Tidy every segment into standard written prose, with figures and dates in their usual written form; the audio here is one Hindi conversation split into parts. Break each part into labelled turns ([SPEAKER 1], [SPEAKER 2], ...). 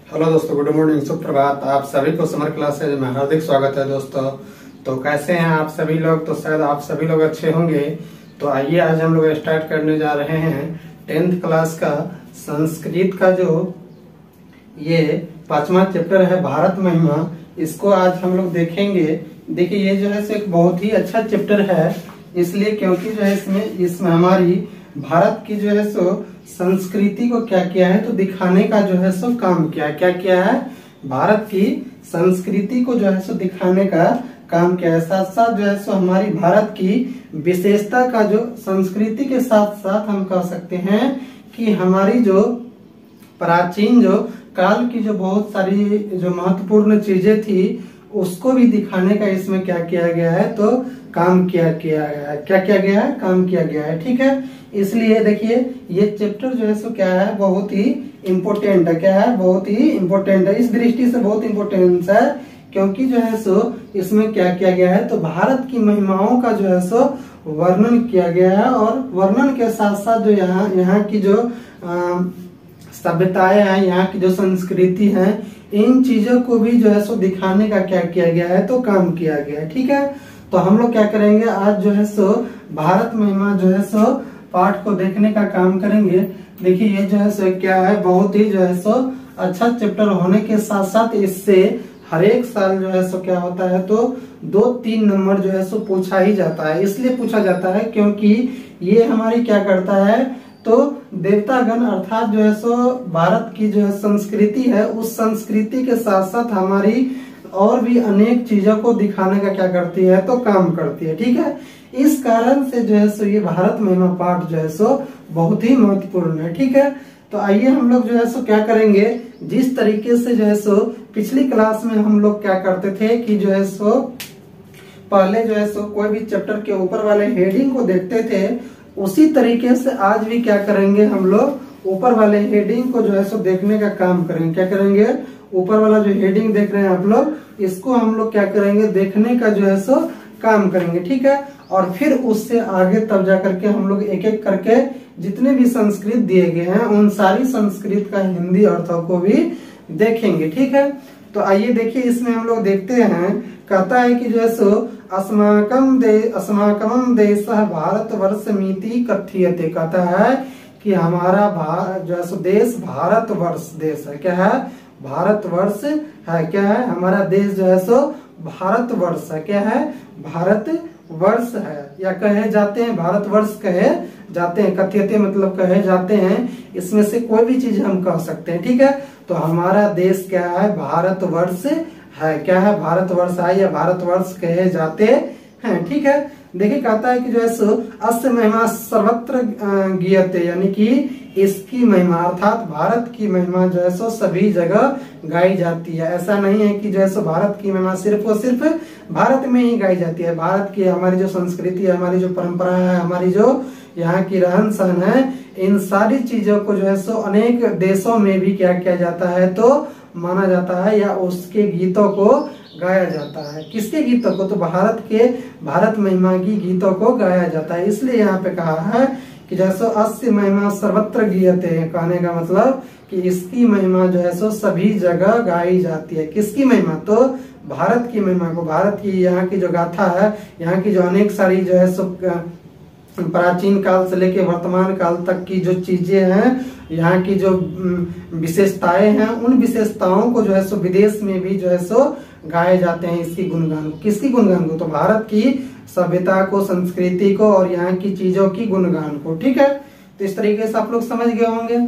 [SPEAKER 1] हेलो दोस्तों, गुड मॉर्निंग, सुप्रभात। आप सभी को समर क्लासेज में हार्दिक स्वागत है दोस्तों। तो कैसे हैं आप सभी लोग? तो शायद आप सभी लोग अच्छे होंगे। तो आइए आज हम लोग स्टार्ट करने जा रहे हैं 10th क्लास का संस्कृत का जो ये 5वां चैप्टर है भारत महिमा। इसको आज हम लोग देखेंगे। देखिए ये जो है एक बहुत ही अच्छा चैप्टर है, इसलिए क्योंकि जो है इसमें हमारी भारत की जो है संस्कृति को क्या किया है तो दिखाने का जो है काम किया है। भारत की संस्कृति को जो है दिखाने का काम किया है। साथ साथ जो है हमारी भारत की विशेषता का जो संस्कृति के साथ साथ हम कह सकते हैं कि हमारी जो प्राचीन जो काल की जो बहुत सारी जो महत्वपूर्ण चीजें थी उसको भी दिखाने का इसमें क्या किया गया है तो काम किया गया है। क्या किया गया है? काम किया गया है। ठीक है, इसलिए देखिए ये चैप्टर जो है क्या है, बहुत ही इम्पोर्टेंट है। क्या है? बहुत ही इम्पोर्टेंट है। इस दृष्टि से बहुत इम्पोर्टेंट है क्योंकि जो है इसमें क्या किया गया है तो भारत की महिमाओं का जो है वर्णन किया गया है। और वर्णन के साथ साथ जो यहाँ की जो सभ्यताएं हैं, यहाँ की जो संस्कृति है, इन चीजों को भी जो है दिखाने का क्या किया गया है तो काम किया गया है। ठीक है, तो हम लोग क्या करेंगे आज जो है भारत महिमा जो है पाठ को देखने का काम करेंगे। देखिए ये जो है क्या है, बहुत ही जो है अच्छा चैप्टर होने के साथ साथ इससे हर एक साल जो है क्या होता है तो 2-3 नंबर जो है पूछा ही जाता है। इसलिए पूछा जाता है क्योंकि ये हमारी क्या करता है तो देवतागण अर्थात जो है भारत की जो संस्कृति है उस संस्कृति के साथ साथ हमारी और भी अनेक चीजों को दिखाने का क्या करती है तो काम करती है। ठीक है, इस कारण से जो है ये भारत महिमा पाठ जो है बहुत ही महत्वपूर्ण है। ठीक है, तो आइए हम लोग जो है क्या करेंगे, जिस तरीके से जो है पिछली क्लास में हम लोग क्या करते थे कि जो है पहले जो है कोई भी चैप्टर के ऊपर वाले हेडिंग को देखते थे, उसी तरीके से आज भी क्या करेंगे हम लोग ऊपर वाले हेडिंग को जो है देखने का काम करेंगे। क्या करेंगे? ऊपर वाला जो हेडिंग देख रहे हैं आप लोग, इसको हम लोग क्या करेंगे देखने का जो है काम करेंगे। ठीक है, और फिर उससे आगे तब जा करके हम लोग एक एक करके जितने भी संस्कृत दिए गए हैं उन सारी संस्कृत का हिंदी अर्थों को भी देखेंगे। ठीक है, तो आइए देखिए इसमें हम लोग देखते हैं। कहता है कि जो है अस्माकम देश भारत वर्ष मिति कथ्यते। कहता है कि हमारा जो है देश भारत वर्ष देश है। क्या है? भारत वर्ष है। क्या है? हमारा देश जो है भारत वर्ष है। क्या है? भारत वर्ष है, या कहे जाते हैं भारत वर्ष कहे जाते हैं। कथ्यते मतलब कहे जाते हैं, इसमें से कोई भी चीज हम कह सकते हैं। ठीक है, तो हमारा देश क्या है? भारत वर्ष है। क्या है? भारत वर्ष है या भारत वर्ष कहे जाते हैं। ठीक है, देखिए कहता है कि जो है अस्य महिमा सर्वत्र गीयते, यानी कि इसकी महिमा अर्थात भारत की महिमा जो है सभी जगह गाई जाती है। ऐसा नहीं है कि जो है भारत की महिमा सिर्फ और सिर्फ भारत में ही गाई जाती है। भारत की हमारी जो संस्कृति है, हमारी जो परंपरा है, हमारी जो यहाँ की रहन सहन है, इन सारी चीजों को जो है अनेक देशों में भी क्या किया जाता है तो माना जाता है, या उसके गीतों को गाया जाता है। किसके गीतों को? तो भारत महिमा की गीतों को गाया जाता है। इसलिए यहाँ पे कहा है कि जैसे अस्य महिमा सर्वत्र गीयते, कहने का मतलब कि इसकी महिमा जो है सभी जगह गाई जाती है। किसकी महिमा? तो भारत की महिमा को। भारत की यहाँ की जो गाथा है, यहाँ की जो अनेक सारी जो है प्राचीन काल से लेके वर्तमान काल तक की जो चीजें हैं, यहाँ की जो विशेषताएं हैं, उन विशेषताओं को जो है विदेश में भी जो है गाए जाते हैं। इसकी गुणगान। किसकी गुणगान को? तो भारत की सभ्यता को, संस्कृति को और यहाँ की चीजों की गुणगान को। ठीक है, तो इस तरीके से आप लोग समझ गए होंगे।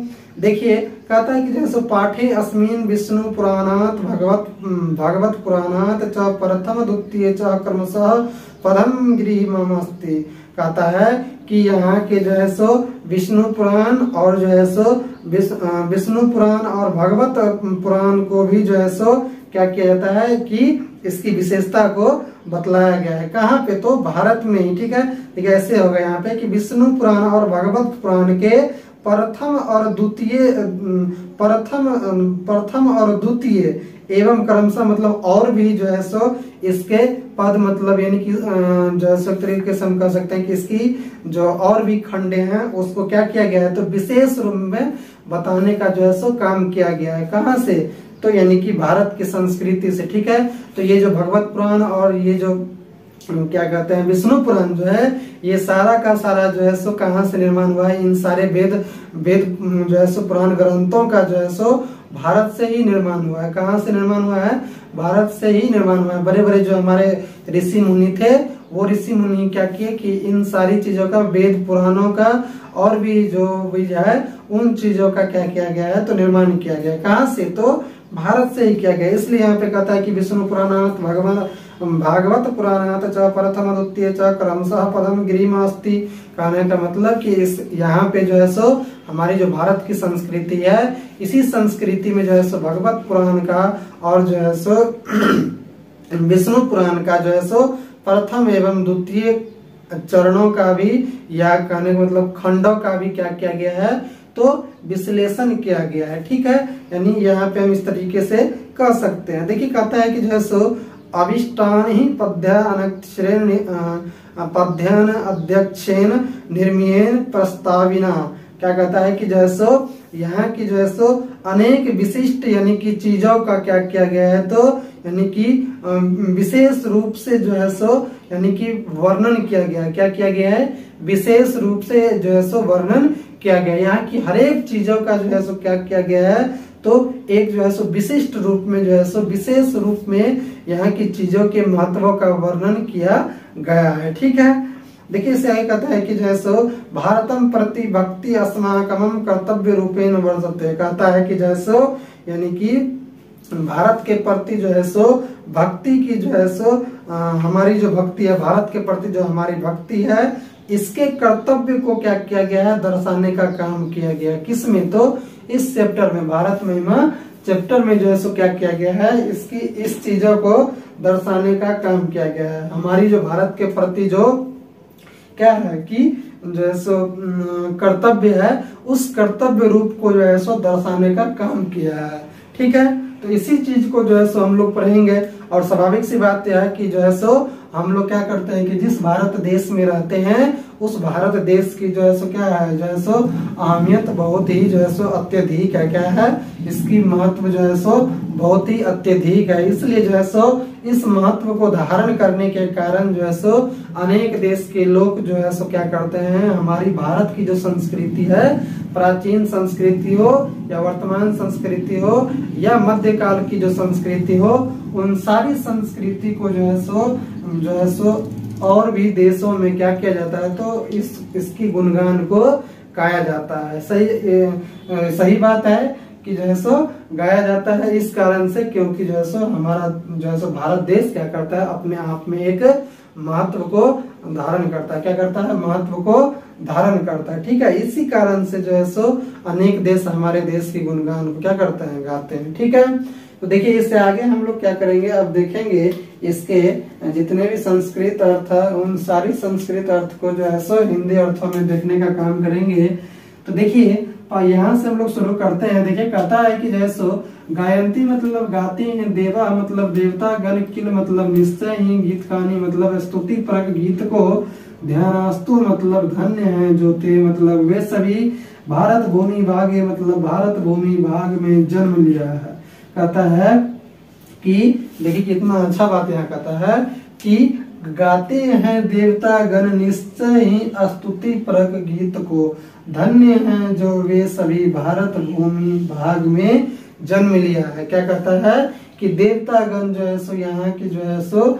[SPEAKER 1] देखिए कहता है कि जैसे पाठे अस्मिन विष्णु पुराणात भागवत पुराणात च प्रथम द्वितीय च क्रमशः पदम गिरिमस्ति। कहता है कि यहाँ के जो है विष्णु पुराण और जो है विष्णु पुराण और भागवत पुराण को भी जो है क्या किया जाता है कि इसकी विशेषता को बतलाया गया है। कहाँ पे? तो भारत में ही। ठीक है, देखिए ऐसे होगा यहाँ पे कि विष्णु पुराण और भागवत पुराण के प्रथम और द्वितीय एवं क्रमशः मतलब और भी जो है सो इसके पद मतलब यानी कि जो है सो तरीके से हम कह सकते हैं कि इसकी जो और भी खंडे हैं उसको क्या किया गया है, तो विशेष रूप में बताने का जो है सो काम किया गया है। कहाँ से, तो यानी कि भारत की संस्कृति से। ठीक है, तो ये जो भगवत पुराण और ये जो क्या कहते हैं विष्णु पुराण जो है, ये सारा का सारा जो है सो कहाँ से निर्माण हुआ है, इन सारे वेद जो है सो पुराण ग्रंथों का जो है सो भारत से ही निर्माण हुआ है। कहाँ से निर्माण हुआ है, भारत से ही निर्माण हुआ है। बड़े बड़े जो हमारे ऋषि मुनि थे, वो ऋषि मुनि क्या किए कि इन सारी चीजों का, वेद पुराणों का और भी जो है उन चीजों का क्या किया गया है, तो निर्माण किया गया है। कहाँ से, तो भारत से ही किया गया। इसलिए यहाँ पे कहता है कि विष्णु पुराणात भागवत पुराणात च प्रथम द्वितीय च क्रमशः पदम गिरिमास्ति। कहने का मतलब कि इस यहाँ पे जो है सो हमारी जो भारत की संस्कृति है, इसी संस्कृति में जो है सो भगवत पुराण का और जो है सो विष्णु पुराण का जो है सो प्रथम एवं द्वितीय चरणों का भी, या कहने का मतलब खंडों का भी क्या किया गया है, तो विश्लेषण किया गया है। ठीक है, यानी यहाँ पे हम इस तरीके से कह सकते हैं। देखिए कहता है कि जो है सो अविष्टान ही पद्यान अध्यक्षेन निर्मीयेन प्रस्ताविना। क्या कहता है कि जो है सो यहाँ की जो है सो अनेक विशिष्ट यानी कि चीजों का क्या किया गया है, तो यानी कि विशेष रूप से जो है सो यानी कि वर्णन किया गया है। क्या किया गया है, विशेष रूप से जो है सो वर्णन किया गया है। यहाँ की हर एक चीजों का जो है सो क्या किया गया है, तो एक जो है सो विशिष्ट रूप में जो है सो विशेष रूप में यहाँ की चीजों के महत्व का वर्णन किया गया है। ठीक है, देखिए इसे आगे कहता है कि जो है सो भारतम प्रति भक्ति अस्माकम कर्तव्य रूपेण वर्तते। कहता है कि जो है सो यानी कि भारत के प्रति जो है सो भक्ति की जो है सो हमारी जो भक्ति है, भारत के प्रति जो हमारी भक्ति है, इसके कर्तव्य को क्या किया गया है, दर्शाने का काम किया गया है। किसमें, तो इस चैप्टर में, भारत महिमा चैप्टर में जो है सो क्या किया गया है, इसकी इस चीजों को दर्शाने का काम किया गया है। हमारी जो भारत के प्रति जो क्या है कि जो है सो कर्तव्य है, उस कर्तव्य रूप को जो है सो दर्शाने का काम किया है। ठीक है, तो इसी चीज को जो है सो हम लोग पढ़ेंगे। और स्वाभाविक सी बात यह है कि जो है सो हम लोग क्या करते हैं कि जिस भारत देश में रहते हैं, उस भारत देश की जो है सो क्या है, जो है सो अहमियत बहुत ही जो है सो अत्यधिक है। क्या है, इसकी महत्व जो है सो बहुत ही अत्यधिक है। इसलिए जो है सो इस महत्व को धारण करने के कारण जो है सो अनेक देश के लोग जो है सो क्या करते हैं, हमारी भारत की जो संस्कृति है, प्राचीन संस्कृति हो या वर्तमान संस्कृति हो या मध्यकाल की जो संस्कृति हो, उन सारी संस्कृति को जो है सो और भी देशों में क्या किया जाता है, तो इसकी गुणगान को गाया जाता है। सही बात है कि जो है सो गाया जाता है इस कारण से, क्योंकि जो है सो हमारा जो है सो भारत देश क्या करता है, अपने आप में एक महत्व को धारण करता है। क्या करता है, महत्व को धारण करता है। ठीक है, इसी कारण से जो है सो अनेक देश हमारे देश की गुणगान को क्या करते हैं, गाते हैं। ठीक है, तो देखिए इससे आगे हम लोग क्या करेंगे, अब देखेंगे इसके जितने भी संस्कृत अर्थ है, उन सारी संस्कृत अर्थ को जो है सो हिंदी अर्थों में देखने का काम करेंगे। तो देखिए यहाँ से हम लोग शुरू करते हैं। देखिए कहता है कि जो है सो गायंती मतलब गाती हैं, देवा मतलब देवता, गण किल मतलब निश्चय ही, गीत कहानी मतलब स्तुति परक गीत को, ध्यानास्तु मतलब धन्य है जो थे मतलब वे सभी भारत भूमि भागे मतलब भारत भूमि भाग में जन्म लिया है। कहता है कि देखिए कितना अच्छा बात यहाँ कहता है कि गाते हैं देवता गण निश्चय ही स्तुति परक गीत को, धन्य हैं जो वे सभी भारत भूमि भाग में जन्म लिया है। क्या कहता है कि देवता गण जो है सो यहाँ की जो है सो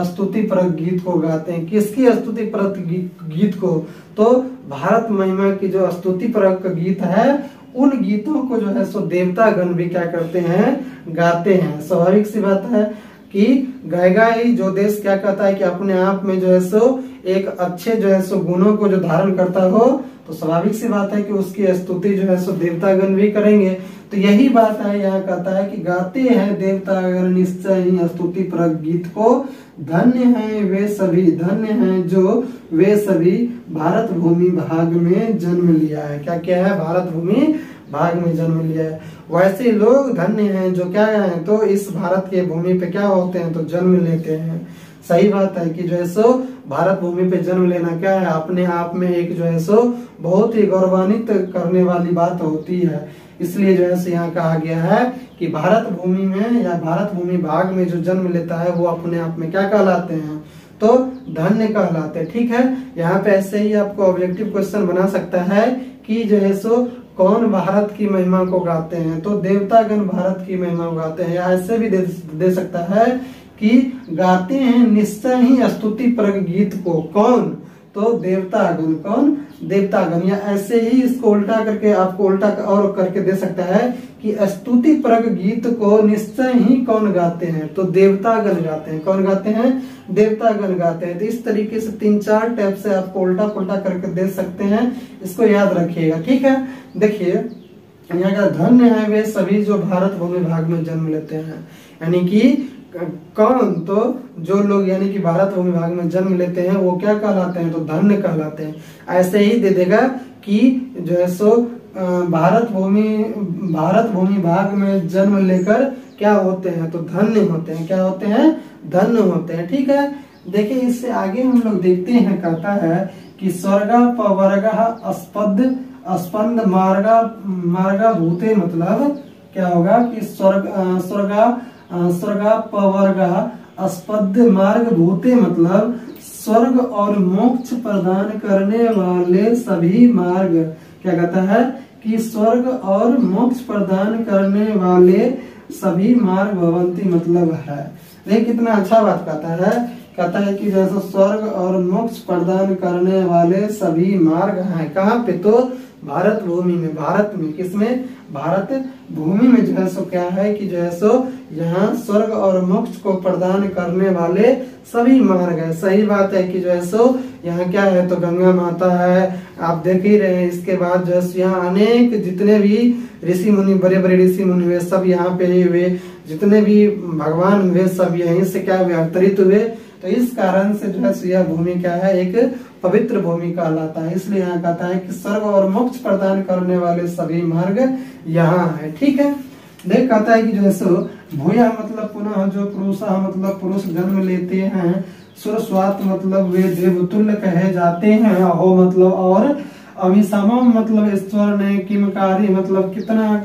[SPEAKER 1] स्तुति परक गीत को गाते हैं। किसकी स्तुति परक गीत को, तो भारत महिमा की जो स्तुति परक गीत है, उन गीतों को जो है सो देवता गण भी क्या करते हैं, गाते हैं। स्वाभाविक सी बात है कि गाएगा ही जो देश क्या कहता है कि अपने आप में जो है सो एक अच्छे जो है सो गुणों को जो धारण करता हो, तो स्वाभाविक सी बात है कि उसकी स्तुति जो है सो देवतागण भी करेंगे। तो यही बात है, यहाँ कहता है कि गाते हैं देवतागण निश्चय ही स्तुति परक गीत को, धन्य हैं वे सभी, धन्य हैं जो वे सभी भारत भूमि भाग में जन्म लिया है। क्या क्या है, भारत भूमि भाग में जन्म लिया है। वैसे लोग धन्य हैं जो क्या है तो इस भारत के भूमि पे क्या होते हैं तो जन्म लेते हैं। सही बात है कि जो है सो भारत भूमि पे जन्म लेना क्या है अपने आप में एक जो है सो बहुत ही गौरवान्वित करने वाली बात होती है। इसलिए जो है सो यहाँ कहा गया है कि भारत भूमि में या भारत भूमि भाग में जो जन्म लेता है वो अपने आप में क्या कहलाते हैं तो धन्य कहलाते हैं। ठीक है, यहाँ पे ऐसे ही आपको ऑब्जेक्टिव क्वेश्चन बना सकता है कि जो है सो कौन भारत की महिमा को गाते हैं तो देवतागण भारत की महिमा को गाते हैं, या ऐसे भी दे सकता है कि गाते हैं निश्चय ही स्तुति परक गीत को कौन तो देवतागण, कौन देवतागण, या ऐसे ही इसको उल्टा करके आपको उल्टा और करके दे सकता है कि स्तुति परक गीत को निश्चय ही कौन गाते हैं तो देवतागण गाते हैं। कौन गाते हैं देवतागण गाते हैं। तो इस तरीके से 3-4 टाइप से आपको उल्टा पुल्टा करके दे सकते हैं, इसको याद रखिएगा। ठीक है, देखिए यहाँ का धन्य है वे सभी जो भारत भूमि भाग में जन्म लेते हैं, यानी कि कौन तो जो लोग यानी कि भारत भूमि भाग में जन्म लेते हैं वो क्या कहलाते हैं तो धन्य कहलाते हैं। ऐसे ही दे देगा कि जो है सो भारत भूमि भाग में जन्म लेकर क्या होते हैं तो धन्य होते हैं। क्या होते हैं धन्य होते हैं। ठीक है, देखिए इससे आगे हम लोग देखते हैं, कहता है कि स्वर्गा पवर्गा स्पंद मार्गा भूते, मतलब क्या होगा कि स्वर्गा पवर्गा स्पद मार्ग भूते, मतलब स्वर्ग और मोक्ष प्रदान करने वाले सभी मार्ग। क्या कहता है कि स्वर्ग और मोक्ष प्रदान करने वाले सभी मार्ग भवंती, मतलब है। देखिए कितना अच्छा बात कहता है कि जैसे स्वर्ग और मोक्ष प्रदान करने वाले सभी मार्ग हैं। कहाँ पे तो भारत भूमि में, भारत में, किसमें भारत भूमि में जो है सो क्या है कि जो है सो यहाँ स्वर्ग और मोक्ष को प्रदान करने वाले सभी मार्ग है। सही बात है कि जो है सो यहाँ क्या है तो गंगा माता है, आप देख ही रहे हैं। इसके बाद जो है यहाँ अनेक जितने भी ऋषि मुनि, बड़े बड़े ऋषि मुनि हुए सब यहाँ पे हुए, जितने भी भगवान हुए सब यहीं से क्या हुए अवतरित हुए। तो इस कारण से जो है यह भूमि क्या है एक पवित्र भूमि कहलाता है। इसलिए यहाँ कहता है कि स्वर्ग और मोक्ष प्रदान करने वाले सभी मार्ग यहाँ है। ठीक है, देख कहता है कि जो है सो भूया मतलब पुनः जो पुरुषा मतलब पुरुष जन्म लेते हैं, सुरस्वात मतलब वे देवतुल्य कहे जाते हैं, अहो मतलब और अभिसमम मतलब ईश्वर ने किम कार्य मतलब कितना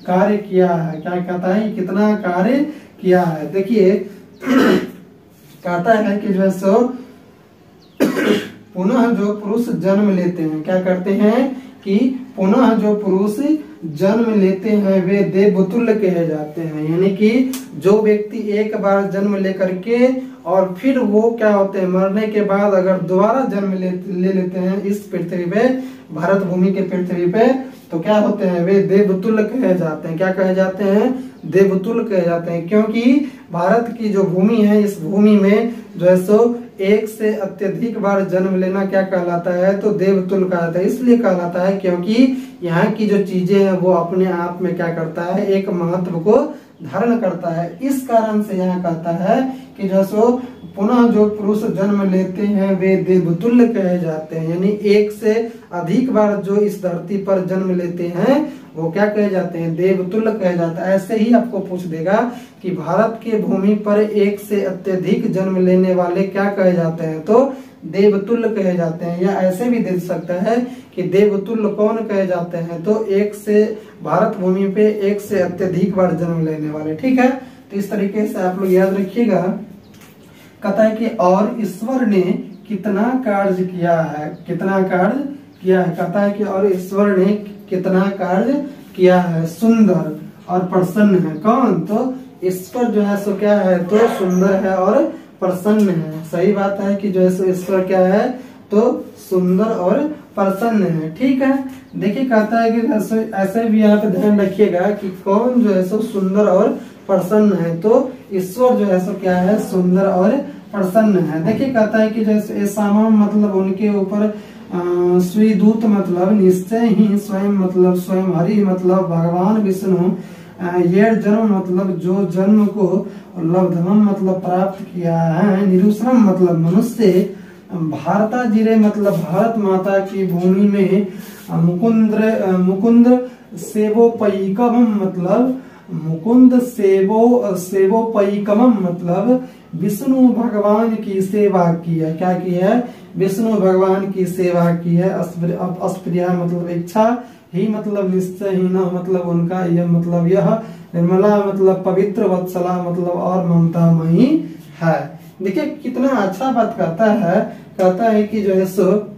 [SPEAKER 1] कार्य किया है। क्या कहता है कितना कार्य किया है। देखिए कहता है कि जो है सो पुनः जो पुरुष जन्म लेते हैं, क्या करते हैं कि पुनः जो पुरुष जन्म लेते हैं वे देवतुल्य कहे जाते हैं। यानी कि जो व्यक्ति एक बार जन्म लेकर के और फिर वो क्या होते हैं मरने के बाद अगर दोबारा जन्म ले लेते हैं इस पृथ्वी पे, भारत भूमि के पृथ्वी पे, तो क्या होते हैं वे देवतुल्य कहे जाते हैं। क्या कहे जाते हैं देवतुल्य कहे जाते हैं, क्योंकि भारत की जो भूमि है इस भूमि में जो है सो एक से अत्यधिक बार जन्म लेना क्या कहलाता है तो देवतुल्य कहलाता है। इसलिए कहलाता है क्योंकि यहाँ की जो चीजें हैं वो अपने आप में क्या करता है एक महत्व को धारण करता है। इस कारण से यहाँ कहता है कि जो सो पुनः जो पुरुष जन्म लेते हैं वे देवतुल्य कहे जाते हैं। यानी एक से अधिक बार जो इस धरती पर जन्म लेते हैं वो क्या कहे जाते हैं देवतुल्य कहे जाता है। ऐसे ही आपको पूछ देगा कि भारत के भूमि पर एक से अत्यधिक जन्म लेने वाले क्या कहे जाते हैं तो देवतुल्य कहे जाते हैं। या ऐसे भी दे सकता है कि देवतुल्य कौन कहे जाते हैं तो एक से भारत भूमि पे एक से अत्यधिक बार जन्म लेने वाले। ठीक है, तो इस तरीके से आप लोग याद रखिएगा। कहता है कि और ईश्वर ने कितना कार्य किया है, कितना कार्य किया है। कहता है कि और ईश्वर ने कितना कार्य किया है, सुंदर और प्रसन्न है। कौन तो ईश्वर जो है सो क्या है तो सुंदर है और प्रसन्न है। सही बात है कि जो है ईश्वर क्या है तो सुंदर और प्रसन्न है। ठीक है, देखिए कहता है कि ऐसे भी यहाँ पे ध्यान रखिएगा कि कौन जो है सो सुंदर और प्रसन्न है तो ईश्वर जो है सो क्या है सुंदर और प्रसन्न है। देखिए कहता है कि जैसे सामम मतलब उनके ऊपर स्वीदूत मतलब निश्चय ही स्वयं मतलब स्वयं हरि मतलब भगवान विष्णु ये जन्म मतलब जो जन्म को लब्धम मतलब प्राप्त किया है, निरुश्रम मतलब मनुष्य भारता जिरे मतलब भारत माता की भूमि में मुकुंद सेवोपयिकम मतलब मुकुंद सेवोपयिकम मतलब विष्णु भगवान की सेवा की है। क्या की है? विष्णु भगवान की सेवा की है। अस्प्रिया मतलब इच्छा ही मतलब निश्चय ही न मतलब उनका यह मतलब यह निर्मला मतलब पवित्र, वत्सला मतलब और ममतामयी है। देखिए कितना अच्छा बात कहता है कि जो है सो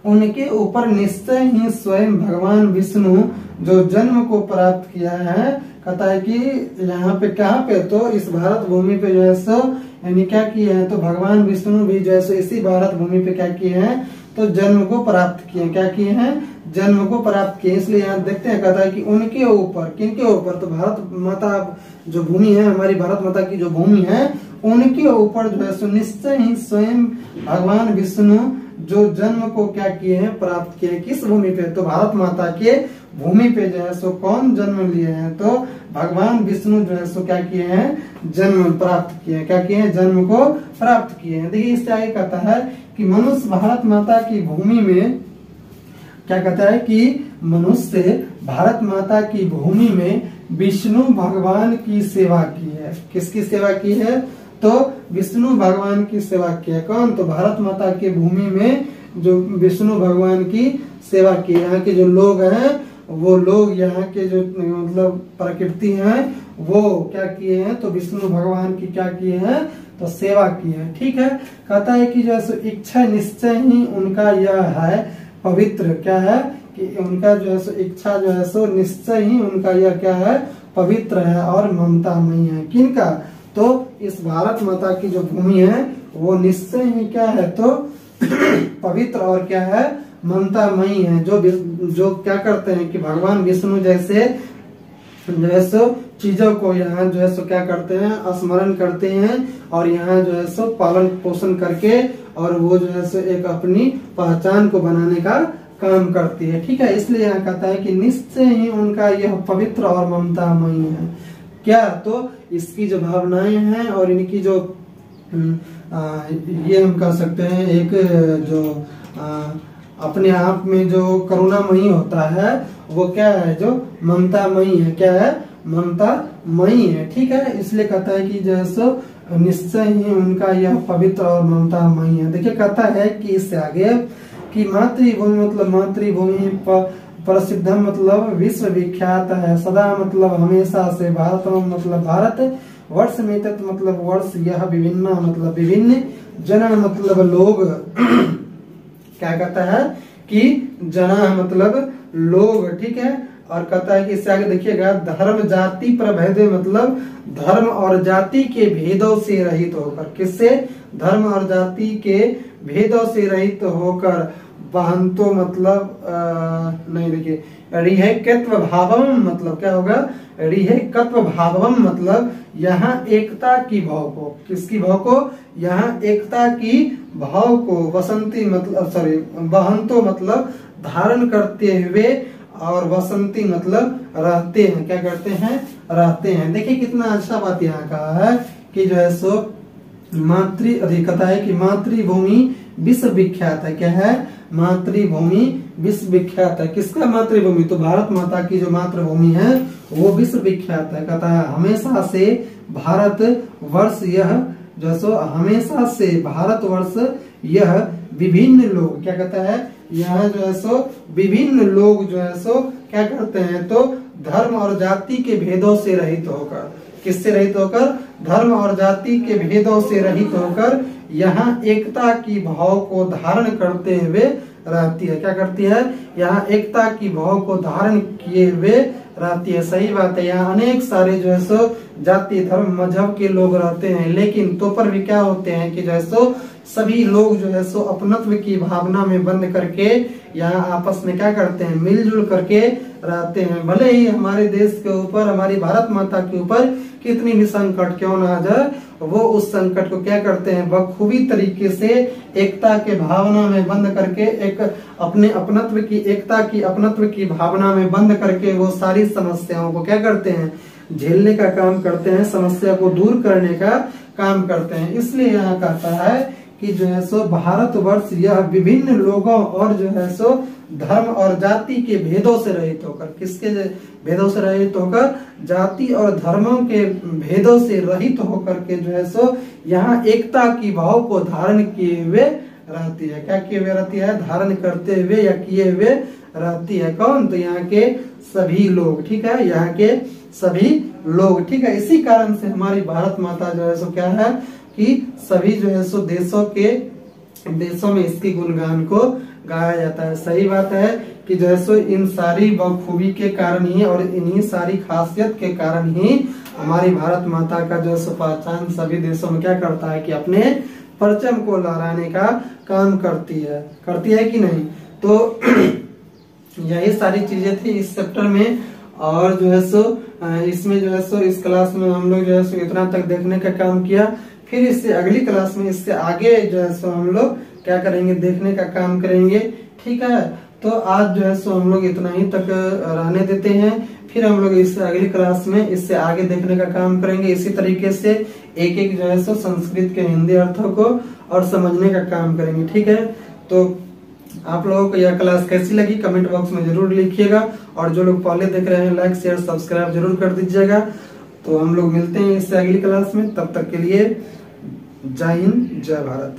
[SPEAKER 1] उनके ऊपर निश्चय ही स्वयं भगवान विष्णु जो जन्म को प्राप्त किया है। कहता है कि यहाँ पे कहाँ पे? तो इस भारत भूमि पे जो है सो यानी क्या किए हैं? तो भगवान विष्णु भी जो है सो इसी भारत भूमि पे क्या किए हैं? तो जन्म को प्राप्त किए। क्या किए हैं? जन्म को प्राप्त किए। इसलिए यहाँ देखते हैं, कहता है कि उनके ऊपर, किनके ऊपर? तो भारत माता जो भूमि है, हमारी भारत माता की जो भूमि है, उनके ऊपर जो है सो निश्चय ही स्वयं भगवान विष्णु जो जन्म को क्या किए हैं? प्राप्त किए। किस भूमि पे? तो भारत माता के भूमि पे जो है सो कौन जन्म लिए हैं? तो भगवान विष्णु जो है सो क्या किए हैं? जन्म प्राप्त किए हैं। क्या किए हैं? जन्म को प्राप्त किए हैं। देखिए इससे आगे कहता है कि मनुष्य भारत माता की भूमि में क्या कहता है कि मनुष्य भारत माता की भूमि में विष्णु भगवान की सेवा की है। किसकी सेवा की है? तो विष्णु भगवान की सेवा की है। कौन? तो भारत माता के भूमि में जो विष्णु भगवान की सेवा की। यहाँ के जो लोग हैं, वो लोग यहाँ के जो मतलब प्रकृति है, वो क्या किए हैं? तो विष्णु भगवान की क्या किए हैं? तो सेवा की है। ठीक है। कहता है कि जो है इच्छा निश्चय ही उनका यह है पवित्र। क्या है? कि उनका जो है सो इच्छा जो है सो निश्चय ही उनका यह क्या है? पवित्र है और ममतामयी है। किनका? तो इस भारत माता की जो भूमि है वो निश्चय ही क्या है? तो पवित्र और क्या है? ममतामयी है। जो क्या करते हैं कि भगवान विष्णु जैसे जो है सो चीजों को यहाँ जो है सो क्या करते हैं? स्मरण करते हैं और यहाँ जो है सो पालन पोषण करके और वो जो है सो एक अपनी पहचान को बनाने का काम करती है। ठीक है। इसलिए यहाँ कहता है कि निश्चय ही उनका यह पवित्र और ममतामयी है। क्या? तो इसकी जो भावनाएं हैं और इनकी जो ये हम कह सकते हैं एक जो अपने आप में जो करुणामयी होता है, वो क्या है? जो ममतामयी है। क्या है? ममतामयी है। ठीक है। इसलिए कहता है कि जो है सो निश्चय ही उनका यह पवित्र और ममतामयी है। देखिए कहता है कि इससे आगे कि मातृभूमि मतलब मातृभूमि प्रसिद्ध मतलब विश्व विख्यात है सदा मतलब हमेशा से। भारत मतलब भारत वर्ष में मतलब वर्ष यह विभिन्न मतलब विभिन्न जना मतलब लोग क्या कहता है कि जना मतलब लोग। ठीक है। और कहता है कि इससे आगे देखिएगा धर्म जाति प्रभेद मतलब धर्म और जाति के भेदों से रहित होकर। किससे? धर्म और जाति के भेदों से रहित होकर बहंतो मतलब नहीं, देखिए रिहैकत्व भावम मतलब क्या होगा? रिहैकत्व भावम मतलब यहाँ एकता की भाव को। किसकी भाव को? यहाँ एकता की भाव को वसंती मतलब सॉरी बहंतो मतलब धारण करते हुए और वसंती मतलब रहते हैं। क्या करते हैं? रहते हैं। देखिए कितना अच्छा बात यहाँ कहा है कि जो है सो अधिकता है कि मातृभूमि विश्व विख्यात है। क्या है? मातृभूमि विश्व विख्यात है। किसका मातृभूमि? तो भारत माता की जो मातृभूमि है वो विश्व विख्यात है। कहता है हमेशा से भारत वर्ष यह जो सो हमेशा से भारत वर्ष यह विभिन्न लोग क्या कहता है? यह जो है सो विभिन्न लोग जो है सो क्या करते हैं? तो धर्म और जाति के भेदों से रहित होकर। किससे रहित होकर? धर्म और जाति के भेदों से रहित होकर यहाँ एकता की भाव को धारण करते हुए रहती है। क्या करती है? यहाँ एकता की भाव को धारण किए हुए रहती है। सही बात है। यहाँ अनेक सारे जो है सो जाति धर्म मजहब के लोग रहते हैं, लेकिन तो पर भी क्या होते हैं कि जो है सो सभी लोग जो है सो अपनत्व की भावना में बंद करके यहाँ आपस में क्या करते हैं? मिलजुल करके रहते हैं। भले ही हमारे देश के ऊपर, हमारी भारत माता के ऊपर कितनी भी संकट क्यों ना आ जाए, वो उस संकट को क्या करते हैं? बखूबी तरीके से एकता के भावना में बंद करके एक अपने अपनत्व की एकता की अपनत्व की भावना में बंद करके वो सारी समस्याओं को क्या करते हैं? झेलने का काम करते हैं, समस्या को दूर करने का काम करते हैं। इसलिए यहाँ कहता है कि जो है सो भारतवर्ष यह विभिन्न लोगों और जो है सो धर्म और जाति के भेदों से रहित होकर, किसके भेदों से रहित होकर, जाति और धर्मों के भेदों से रहित होकर के जो है सो यहाँ एकता की भाव को धारण किए हुए रहती है। क्या किए हुए रहती है? धारण करते हुए या किए हुए रहती है। कौन? तो यहाँ के सभी लोग, ठीक है, यहाँ के सभी लोग, ठीक है। इसी कारण से हमारी भारत माता जो है सो क्या है कि सभी जो है सो देशों में इसकी गुणगान को गाया जाता है। सही बात है कि जो है सो इन सारी बखूबी के कारण ही और इन्हीं सारी खासियत के कारण ही हमारी भारत माता का जो है सो पहचान सभी देशों में क्या करता है कि अपने परचम को लहराने का काम करती है कि नहीं। तो यही सारी चीजें थी इस चैप्टर में। और जो है सो इसमें जो है सो इस क्लास में हम लोग जो है सो इतना तक देखने का काम किया। फिर इससे अगली क्लास में इससे आगे जो है सो हम लोग क्या करेंगे, देखने का काम करेंगे, ठीक है। तो आज जो है सो हम लोग इतना ही तक रहने देते हैं। फिर हम लोग इससे अगली क्लास में इससे आगे देखने का काम करेंगे। इसी तरीके से एक एक जो है सो संस्कृत के हिंदी अर्थों को और समझने का काम करेंगे, ठीक है। तो आप लोगों को यह क्लास कैसी लगी कमेंट बॉक्स में जरूर लिखिएगा। और जो लोग पहले देख रहे हैं लाइक शेयर सब्सक्राइब जरूर कर दीजिएगा। तो हम लोग मिलते हैं इससे अगली क्लास में, तब तक के लिए जय हिंद जय भारत।